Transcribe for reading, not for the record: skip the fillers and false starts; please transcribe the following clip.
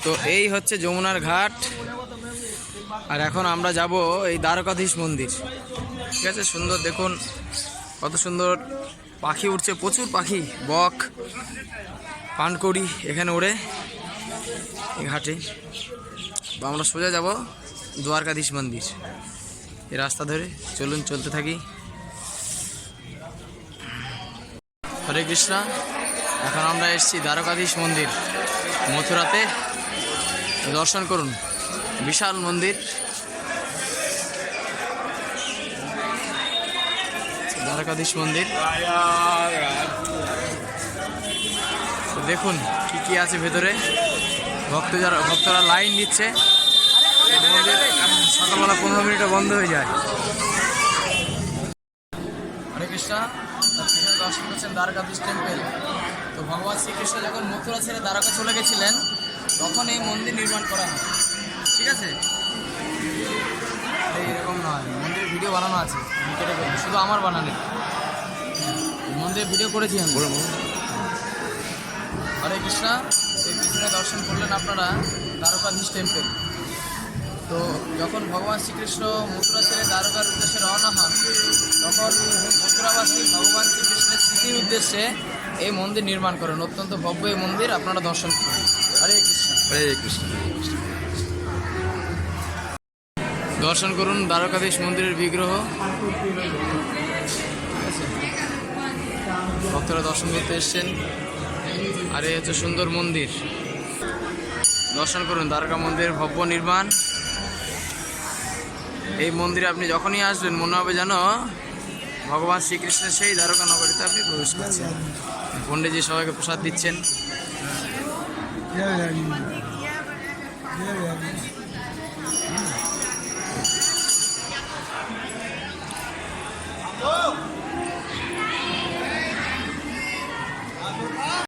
তো এই হচ্ছে যমুনার ঘাট। আর এখন আমরা যাব এই দ্বারকাধীশ মন্দির। ঠিক আছে, সুন্দর দেখুন কত সুন্দর পাখি উঠছে, প্রচুর পাখি, বক, পানকড়ি এখানে ওড়ে এই ঘাটে। আমরা সোজা যাব দ্বারকাধীশ মন্দির। এই রাস্তা ধরে চলুন, চলতে থাকি। হরে কৃষ্ণ। এখন আমরা এসেছি দ্বারকাধীশ মন্দির মথুরাতে। দর্শন করুন, বিশাল মন্দির। দ্বারকাধীশ মন্দির দেখুন কি কি আছে ভেতরে। ভক্তরা লাইন দিচ্ছে। মন্দির সকালবেলা 15 মিনিটে বন্ধ হয়ে যায়। হরে কৃষ্ণ। দর্শন করছেন দ্বারকাধীশ টেম্পেল। তো ভগবান শ্রীকৃষ্ণ যখন মথুরা ছেড়ে দ্বারকা চলে গেছিলেন তখন এই মন্দির নির্মাণ করা হয়। ঠিক আছে, এইরকম নয়, মন্দিরের ভিডিও বানানো আছে, শুধু আমার বানানো। মন্দিরের ভিডিও করেছি আমি। হরে কৃষ্ণ। এই পিছনে দর্শন করলেন আপনারা দ্বারকাধীশ টেম্পেল। তো যখন ভগবান শ্রীকৃষ্ণ মথুরা ছেড়ে দ্বারকার উদ্দেশ্যে রওনা হন তখন মথুরাবাসী ভগবান শ্রীকৃষ্ণের স্মৃতির উদ্দেশ্যে এই মন্দির নির্মাণ করেন। অত্যন্ত ভব্য এই মন্দির, আপনারা দর্শন করুন। হরে কৃষ্ণ। হরে কৃষ্ণ। দর্শন করুন দ্বারকাধীশ মন্দিরের বিগ্রহ। ভক্তরা দর্শন করতে এসছেন। আর এই হচ্ছে সুন্দর মন্দির। দর্শন করুন দ্বারকা মন্দিরের ভব্য নির্মাণ। এই মন্দিরে আপনি যখনই আসবেন মনে হবে যেন ভগবান শ্রীকৃষ্ণের সেই দ্বারকা নগরীতে আপনি প্রবেশ করছেন। পণ্ডিতজি সবাইকে প্রসাদ দিচ্ছেন।